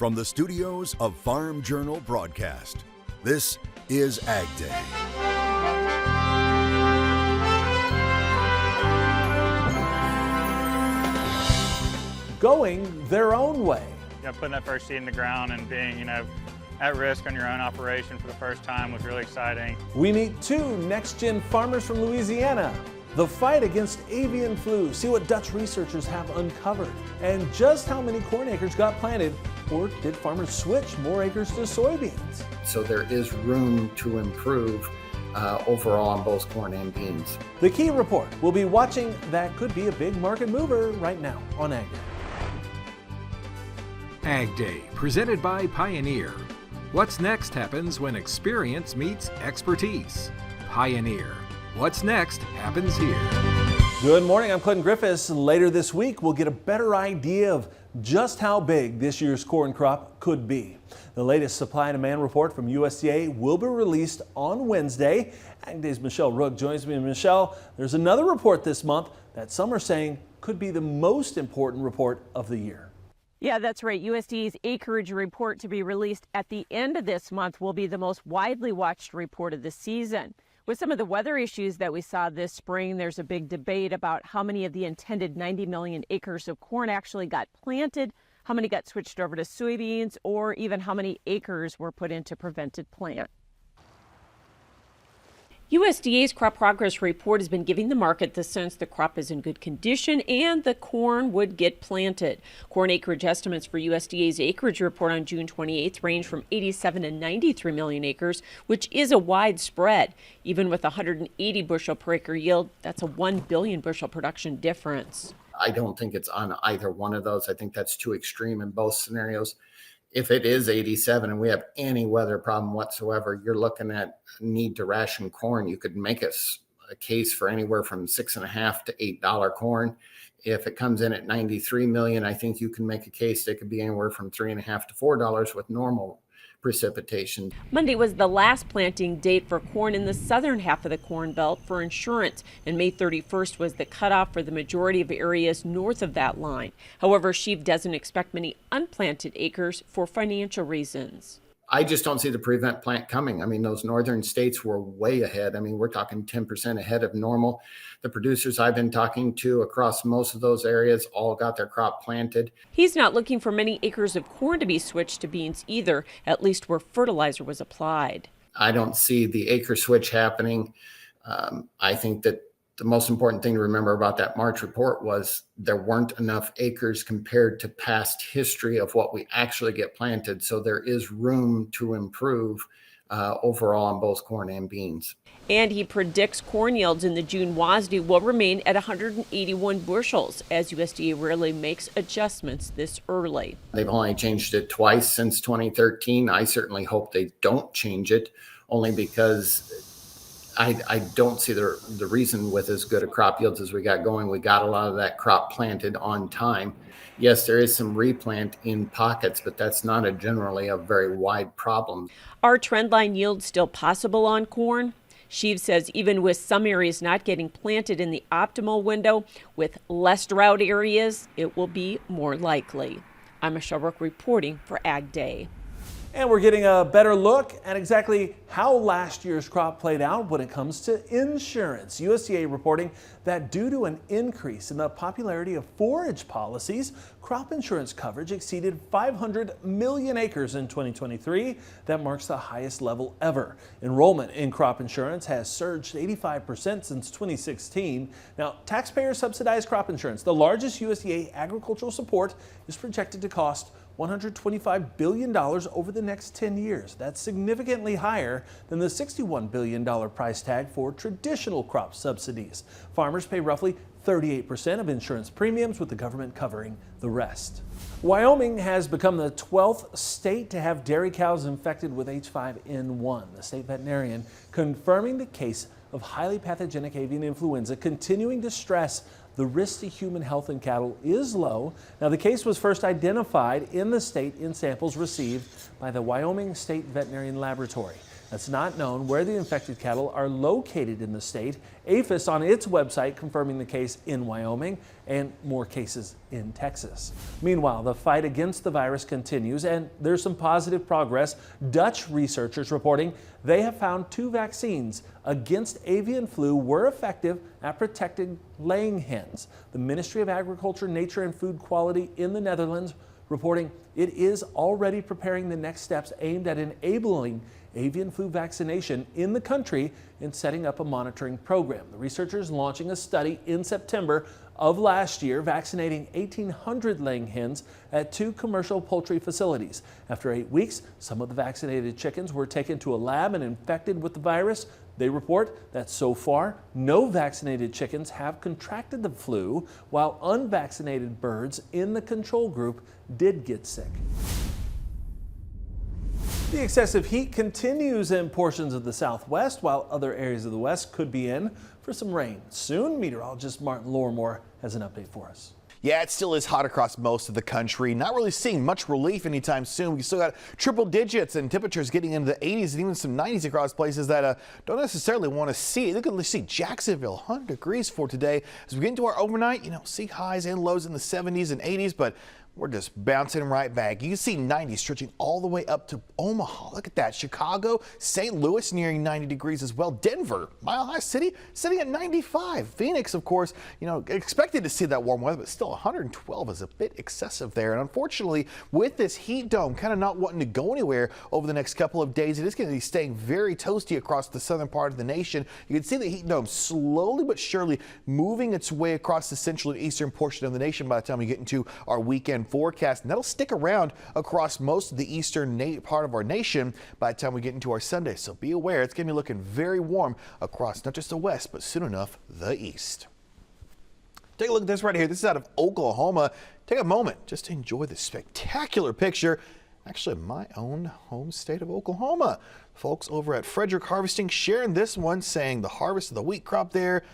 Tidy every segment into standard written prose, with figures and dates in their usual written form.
From the studios of Farm Journal Broadcast, this is AgDay. Going their own way. Putting that first seed in the ground and being, at risk on your own operation for the first time was really exciting. We meet two next-gen farmers from Louisiana. The fight against avian flu, see what Dutch researchers have uncovered, and just how many corn acres got planted, or did farmers switch more acres to soybeans? So there is room to improve overall on both corn and beans. The key report we'll be watching that could be a big market mover right now on AgDay. AgDay, presented by Pioneer. What's next happens when experience meets expertise. Pioneer. What's next happens here. Good morning, I'm Clinton Griffiths. Later this week, we'll get a better idea of just how big this year's corn crop could be. The latest supply and demand report from USDA will be released on Wednesday. AgDay's Michelle Rook joins me. Michelle, there's another report this month that some are saying could be the most important report of the year. Yeah, that's right. USDA's acreage report to be released at the end of this month will be the most widely watched report of the season. With some of the weather issues that we saw this spring, there's a big debate about how many of the intended 90 million acres of corn actually got planted, how many got switched over to soybeans, or even how many acres were put into prevented plant. USDA's crop progress report has been giving the market the sense the crop is in good condition and the corn would get planted. Corn acreage estimates for USDA's acreage report on June 28th range from 87 to 93 million acres, which is a wide spread. Even with 180 bushel per acre yield, that's a 1 billion bushel production difference. I don't think it's on either one of those. I think that's too extreme in both scenarios. If it is 87 and we have any weather problem whatsoever, you're looking at need to ration corn. You could make a case for anywhere from $6.50 to $8 corn. If it comes in at 93 million, I think you can make a case that could be anywhere from $3.50 to $4 with normal precipitation. Monday was the last planting date for corn in the southern half of the Corn Belt for insurance, and May 31st was the cutoff for the majority of areas north of that line. However, Sheave doesn't expect many unplanted acres for financial reasons. I just don't see the prevent plant coming. I mean, those northern states were way ahead. I mean, we're talking 10% ahead of normal. The producers I've been talking to across most of those areas all got their crop planted. He's not looking for many acres of corn to be switched to beans either, at least where fertilizer was applied. I don't see the acre switch happening. I think that the most important thing to remember about that March report was there weren't enough acres compared to past history of what we actually get planted. So there is room to improve overall on both corn and beans. And he predicts corn yields in the June WASDE will remain at 181 bushels, as USDA rarely makes adjustments this early. They've only changed it twice since 2013. I certainly hope they don't change it, only because I don't see the reason with as good a crop yields as we got going. We got a lot of that crop planted on time. Yes, there is some replant in pockets, but that's not generally a very wide problem. Are trendline yields still possible on corn? Sheave says even with some areas not getting planted in the optimal window, with less drought areas, it will be more likely. I'm Michelle Rook reporting for AgDay. And we're getting a better look at exactly how last year's crop played out when it comes to insurance. USDA reporting that due to an increase in the popularity of forage policies, crop insurance coverage exceeded 500 million acres in 2023. That marks the highest level ever. Enrollment in crop insurance has surged 85% since 2016. Now, taxpayer-subsidized crop insurance, the largest USDA agricultural support, is projected to cost $125 billion over the next 10 years. That's significantly higher than the $61 billion price tag for traditional crop subsidies. Farmers pay roughly 38% of insurance premiums, with the government covering the rest. Wyoming has become the 12th state to have dairy cows infected with H5N1. The state veterinarian confirming the case of highly pathogenic avian influenza, continuing to stress the risk to human health in cattle is low. Now, the case was first identified in the state in samples received by the Wyoming State Veterinarian Laboratory. It's not known where the infected cattle are located in the state. APHIS on its website confirming the case in Wyoming and more cases in Texas. Meanwhile, the fight against the virus continues and there's some positive progress. Dutch researchers reporting they have found 2 vaccines against avian flu were effective at protecting laying hens. The Ministry of Agriculture, Nature and Food Quality in the Netherlands reporting it is already preparing the next steps aimed at enabling avian flu vaccination in the country and setting up a monitoring program. The researchers launching a study in September of last year, vaccinating 1,800 laying hens at 2 commercial poultry facilities. After 8 weeks, some of the vaccinated chickens were taken to a lab and infected with the virus. They report that so far, no vaccinated chickens have contracted the flu, while unvaccinated birds in the control group did get sick. The excessive heat continues in portions of the Southwest, while other areas of the West could be in for some rain. Soon, meteorologist Martin Lorimore has an update for us. Yeah, it still is hot across most of the country. Not really seeing much relief anytime soon. We still got triple digits and temperatures getting into the 80s and even some 90s across places that don't necessarily want to see it. Look at, let's see, Jacksonville, 100 degrees for today. As we get into our overnight, see highs and lows in the 70s and 80s, but we're just bouncing right back. You can see 90 stretching all the way up to Omaha. Look at that. Chicago, St. Louis nearing 90 degrees as well. Denver, Mile High City, sitting at 95. Phoenix, of course, expected to see that warm weather, but still 112 is a bit excessive there. And unfortunately, with this heat dome kind of not wanting to go anywhere over the next couple of days, it is going to be staying very toasty across the southern part of the nation. You can see the heat dome slowly but surely moving its way across the central and eastern portion of the nation by the time we get into our weekend forecast, and that'll stick around across most of the eastern part of our nation by the time we get into our Sunday. So be aware, it's going to be looking very warm across not just the west, but soon enough the east. Take a look at this right here. This is out of Oklahoma. Take a moment just to enjoy this spectacular picture. Actually, my own home state of Oklahoma. Folks over at Frederick Harvesting sharing this one, saying the harvest of the wheat crop there,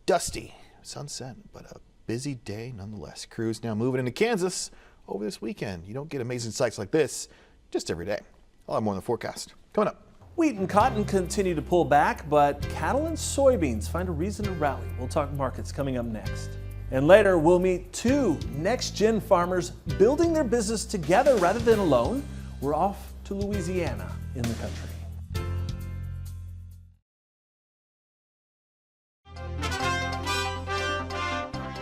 dusty, sunset, but a busy day nonetheless. Crews now moving into Kansas over this weekend. You don't get amazing sights like this just every day. I'll have more on the forecast coming up. Wheat and cotton continue to pull back, but cattle and soybeans find a reason to rally. We'll talk markets coming up next. And later, we'll meet 2 next-gen farmers building their business together rather than alone. We're off to Louisiana in the country.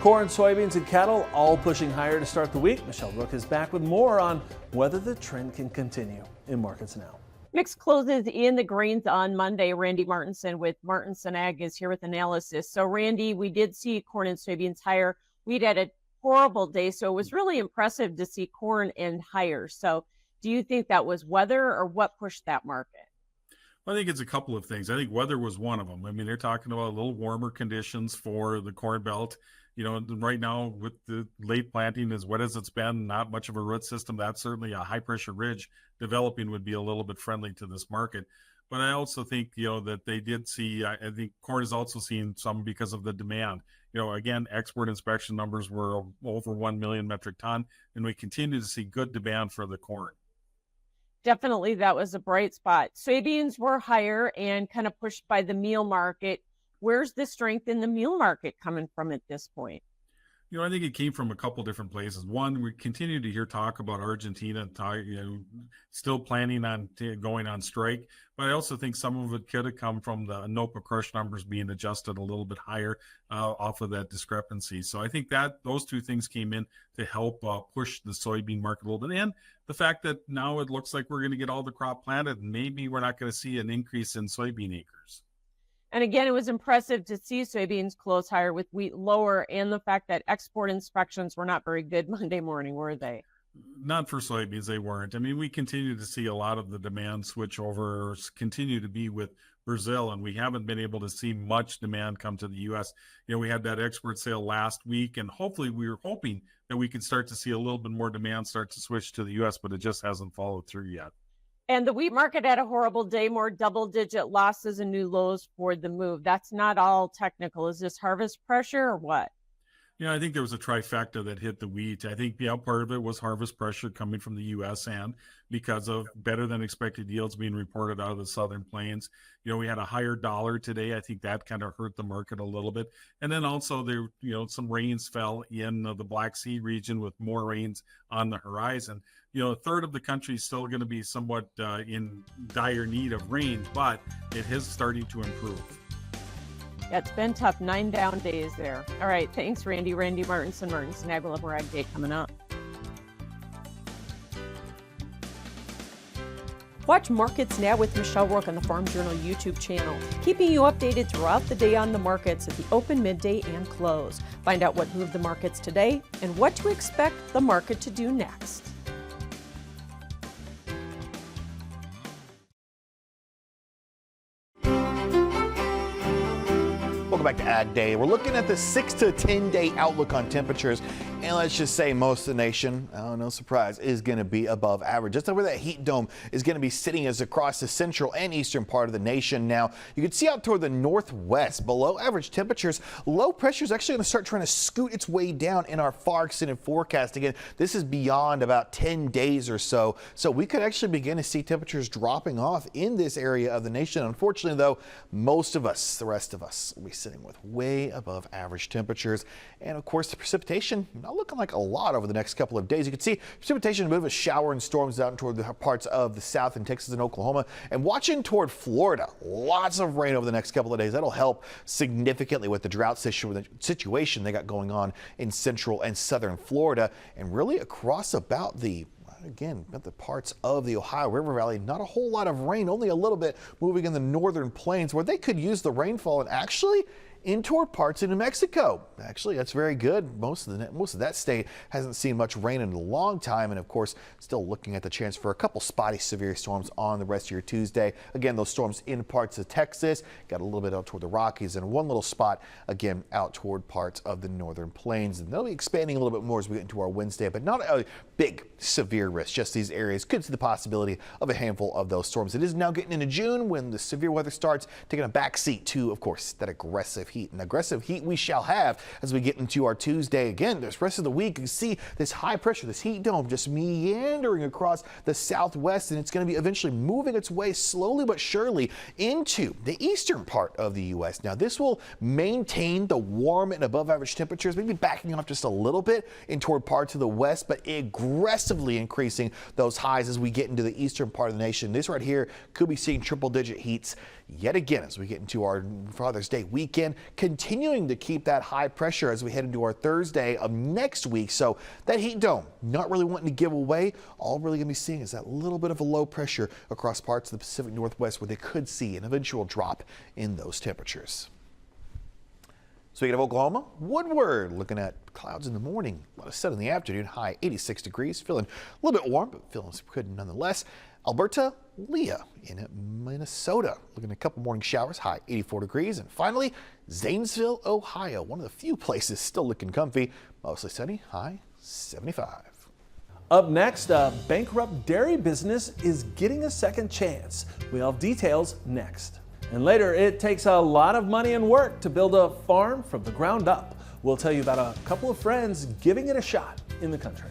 Corn, soybeans, and cattle all pushing higher to start the week. Michelle Rook is back with more on whether the trend can continue in Markets Now. Mixed closes in the grains on Monday. Randy Martinson with Martinson Ag is here with analysis. So Randy, we did see corn and soybeans higher. Wheat had a horrible day, so it was really impressive to see corn end higher. So do you think that was weather or what pushed that market? I think it's a couple of things. I think weather was one of them. I mean, they're talking about a little warmer conditions for the Corn Belt. Right now with the late planting, as wet as it's been, not much of a root system. That's certainly a high pressure ridge developing would be a little bit friendly to this market. But I also think, that they did see, I think corn is also seeing some because of the demand. Again, export inspection numbers were over 1 million metric ton, and we continue to see good demand for the corn. Definitely, that was a bright spot. Soybeans were higher and kind of pushed by the meal market. Where's the strength in the meal market coming from at this point? I think it came from a couple different places. One, we continue to hear talk about Argentina, still planning on going on strike. But I also think some of it could have come from the NOPA crush numbers being adjusted a little bit higher off of that discrepancy. So I think that those 2 things came in to help push the soybean market a little bit. And the fact that now it looks like we're going to get all the crop planted, and maybe we're not going to see an increase in soybean acres. And again, it was impressive to see soybeans close higher with wheat lower, and the fact that export inspections were not very good Monday morning, were they? Not for soybeans, they weren't. I mean, we continue to see a lot of the demand switch over, continue to be with Brazil, and we haven't been able to see much demand come to the U.S. We had that export sale last week, and hopefully we were hoping that we could start to see a little bit more demand start to switch to the U.S., but it just hasn't followed through yet. And the wheat market had a horrible day, more double-digit losses and new lows for the move. That's not all technical. Is this harvest pressure or what? Yeah, I think there was a trifecta that hit the wheat. I think, part of it was harvest pressure coming from the U.S. end because of better than expected yields being reported out of the southern plains. We had a higher dollar today. I think that kind of hurt the market a little bit. And then also there, some rains fell in the Black Sea region with more rains on the horizon. A third of the country is still going to be somewhat in dire need of rain, but it is starting to improve. Yeah, it's been tough. 9 down days there. All right, thanks, Randy. Randy Martinson, Ag. We'll have more AgDay coming up. Watch Markets Now with Michelle Rourke on the Farm Journal YouTube channel, keeping you updated throughout the day on the markets at the open, midday, and close. Find out what moved the markets today and what to expect the market to do next. Welcome back to AgDay. We're looking at the 6 to 10 day outlook on temperatures, and let's just say most of the nation, no surprise, is going to be above average. Just where that heat dome is going to be sitting is across the central and eastern part of the nation. Now, you can see out toward the northwest, below average temperatures. Low pressure is actually going to start trying to scoot its way down in our far extended forecast. Again, this is beyond about 10 days or so. So we could actually begin to see temperatures dropping off in this area of the nation. Unfortunately, though, most of us, the rest of us, will be sitting with way above average temperatures. And of course, the precipitation not looking like a lot over the next couple of days. You can see precipitation, a bit of a shower and storms out toward the parts of the south in Texas and Oklahoma, and watching toward Florida. Lots of rain over the next couple of days. That'll help significantly with the drought situation they got going on in central and southern Florida, and really across about the parts of the Ohio River Valley. Not a whole lot of rain, only a little bit moving in the northern plains where they could use the rainfall and actually in toward parts of New Mexico. Actually, that's very good. Most of that state hasn't seen much rain in a long time, and of course, still looking at the chance for a couple spotty severe storms on the rest of your Tuesday. Again, those storms in parts of Texas, got a little bit out toward the Rockies, and one little spot again out toward parts of the northern plains. And they'll be expanding a little bit more as we get into our Wednesday, but not a big severe risk. Just these areas could see the possibility of a handful of those storms. It is now getting into June when the severe weather starts taking a backseat to, of course, that aggressive heat. And aggressive heat we shall have as we get into our Tuesday. Again, this rest of the week, you see this high pressure, this heat dome just meandering across the southwest, and it's going to be eventually moving its way slowly but surely into the eastern part of the U.S. Now, this will maintain the warm and above average temperatures, maybe backing off just a little bit in toward parts of the west, but aggressively increasing those highs as we get into the eastern part of the nation. This right here could be seeing triple-digit heats yet again as we get into our Father's Day weekend, continuing to keep that high pressure as we head into our Thursday of next week. So that heat dome not really wanting to give away. All we're really going to be seeing is that little bit of a low pressure across parts of the Pacific Northwest where they could see an eventual drop in those temperatures. Speaking of Oklahoma, Woodward looking at clouds in the morning, a lot of sun in the afternoon, high 86 degrees, feeling a little bit warm, but feeling good nonetheless. Alberta, Leah in Minnesota, looking at a couple morning showers, high 84 degrees. And finally, Zanesville, Ohio, one of the few places still looking comfy, mostly sunny, high 75. Up next, a bankrupt dairy business is getting a second chance. We'll have details next. And later, it takes a lot of money and work to build a farm from the ground up. We'll tell you about a couple of friends giving it a shot in the country.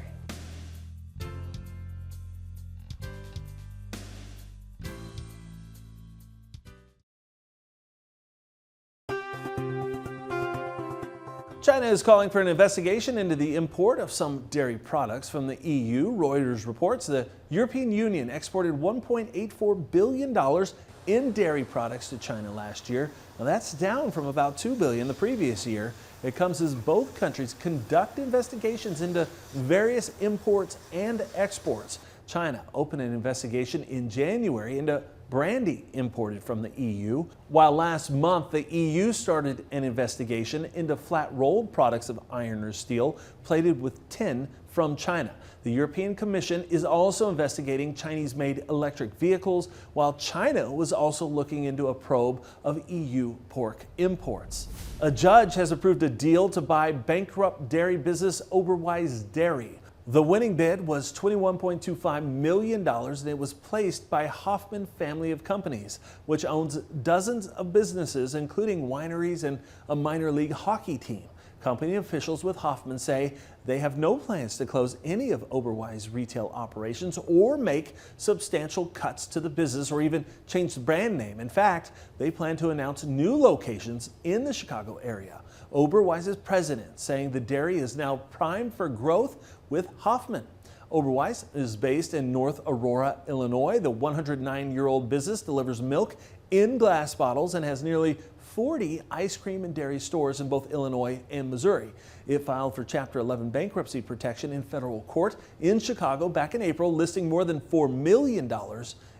China is calling for an investigation into the import of some dairy products from the EU. Reuters reports the European Union exported $1.84 billion in dairy products to China last year. Now that's down from about $2 billion the previous year. It comes as both countries conduct investigations into various imports and exports. China opened an investigation in January into brandy imported from the EU, while last month the EU started an investigation into flat-rolled products of iron or steel plated with tin from China. The European Commission is also investigating Chinese-made electric vehicles, while China was also looking into a probe of EU pork imports. A judge has approved a deal to buy bankrupt dairy business Oberweis Dairy. The winning bid was $21.25 million, and it was placed by Hoffman Family of Companies, which owns dozens of businesses, including wineries and a minor league hockey team. Company officials with Hoffman say they have no plans to close any of Oberweis' retail operations or make substantial cuts to the business or even change the brand name. In fact, they plan to announce new locations in the Chicago area. Oberweis' president saying the dairy is now primed for growth with Hoffman. Oberweis is based in North Aurora, Illinois. The 109-year-old business delivers milk in glass bottles and has nearly 40 ice cream and dairy stores in both Illinois and Missouri. It filed for Chapter 11 bankruptcy protection in federal court in Chicago back in April, listing more than $4 million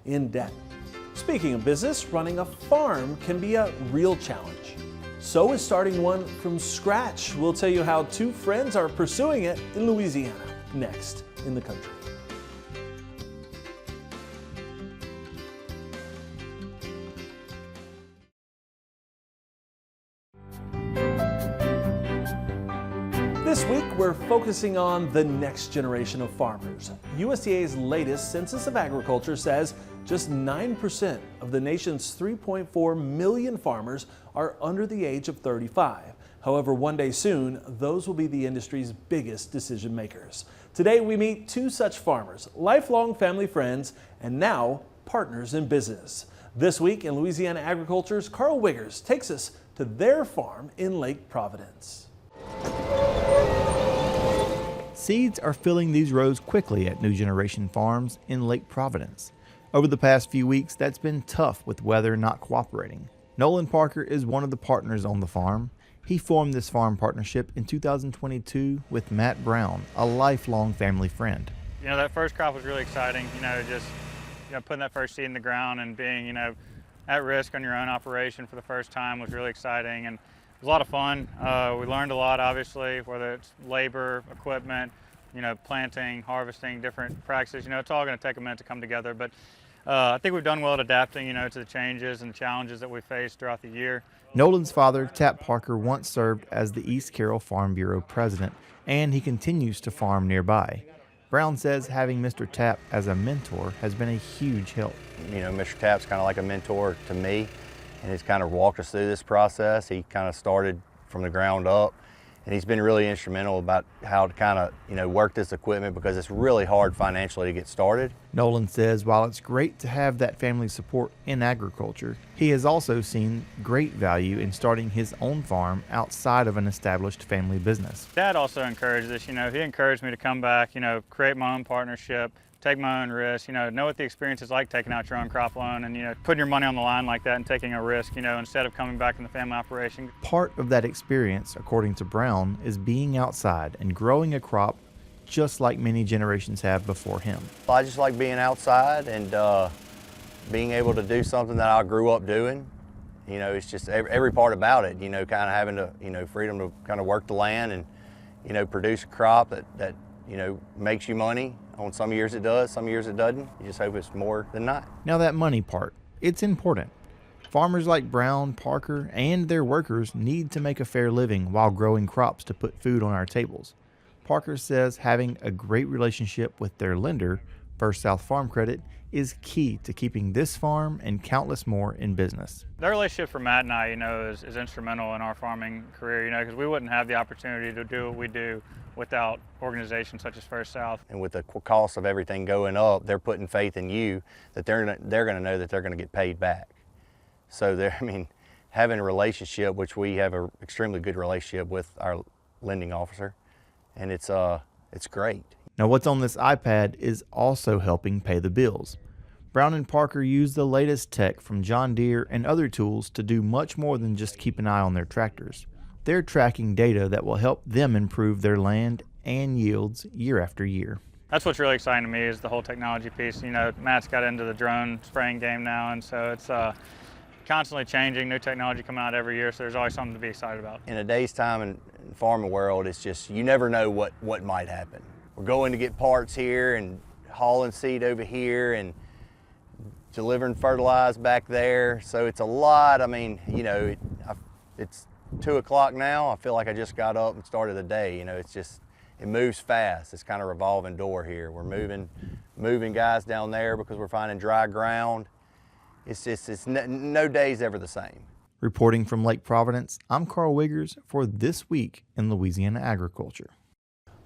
in debt. Speaking of business, running a farm can be a real challenge. So is starting one from scratch. We'll tell you how two friends are pursuing it in Louisiana, next in the country. This week, we're focusing on the next generation of farmers. USDA's latest Census of Agriculture says just 9% of the nation's 3.4 million farmers are under the age of 35. However, one day soon, those will be the industry's biggest decision makers. Today, we meet two such farmers, lifelong family friends, and now partners in business. This week in Louisiana Agriculture's Carl Wiggers takes us to their farm in Lake Providence. Seeds are filling these rows quickly at New Generation Farms in Lake Providence. Over the past few weeks, that's been tough with weather not cooperating. Nolan Parker is one of the partners on the farm. He formed this farm partnership in 2022 with Matt Brown, a lifelong family friend. You know, that first crop was really exciting, just putting that first seed in the ground and being, at risk on your own operation for the first time was really exciting. And it was a lot of fun. We learned a lot, obviously, whether it's labor, equipment, planting, harvesting, different practices. It's all going to take a minute to come together. But I think we've done well at adapting, to the changes and challenges that we faced throughout the year. Nolan's father, Tap Parker, once served as the East Carroll Farm Bureau president, and he continues to farm nearby. Brown says having Mr. Tap as a mentor has been a huge help. Mr. Tap's kind of like a mentor to me, and he's kind of walked us through this process. He kind of started from the ground up, and he's been really instrumental about how to kind of, work this equipment because it's really hard financially to get started. Nolan says while it's great to have that family support in agriculture, he has also seen great value in starting his own farm outside of an established family business. Dad also encouraged this, he encouraged me to come back, create my own partnership, take my own risk, know what the experience is like taking out your own crop loan and, putting your money on the line like that and taking a risk, instead of coming back in the family operation. Part of that experience, according to Brown, is being outside and growing a crop just like many generations have before him. I just like being outside and being able to do something that I grew up doing. It's just every part about it, kind of having to, freedom to kind of work the land and, produce a crop that makes you money. On some years it does, some years it doesn't. You just hope it's more than not. Now that money part, it's important. Farmers like Brown, Parker, and their workers need to make a fair living while growing crops to put food on our tables. Parker says having a great relationship with their lender, First South Farm Credit, is key to keeping this farm and countless more in business. That relationship for Matt and I, is instrumental in our farming career, because we wouldn't have the opportunity to do what we do without organizations such as First South. And with the cost of everything going up, they're putting faith in you that they're going to know that they're going to get paid back. So having a relationship, which we have an extremely good relationship with our lending officer, and it's great. Now what's on this iPad is also helping pay the bills. Brown and Parker use the latest tech from John Deere and other tools to do much more than just keep an eye on their tractors. They're tracking data that will help them improve their land and yields year after year. That's what's really exciting to me is the whole technology piece. Matt's got into the drone spraying game now, and so it's constantly changing, new technology coming out every year, so there's always something to be excited about. In a day's time in the farming world, it's just, you never know what might happen. We're going to get parts here and hauling seed over here and delivering fertilizer back there, so it's a lot. It's 2 o'clock now. I feel like I just got up and started the day. It moves fast. It's kind of a revolving door here. We're moving guys down there because we're finding dry ground. It's no day's ever the same. Reporting from Lake Providence, I'm Carl Wiggers for This Week in Louisiana Agriculture.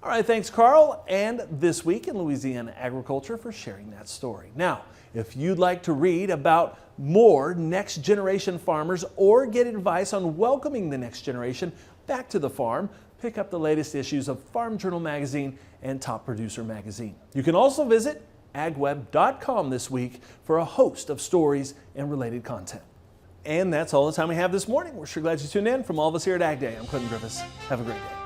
All right, thanks, Carl, and This Week in Louisiana Agriculture for sharing that story. Now, if you'd like to read about more next generation farmers or get advice on welcoming the next generation back to the farm, pick up the latest issues of Farm Journal Magazine and Top Producer Magazine. You can also visit agweb.com this week for a host of stories and related content. And that's all the time we have this morning. We're sure glad you tuned in. From all of us here at AgDay, I'm Clinton Griffiths. Have a great day.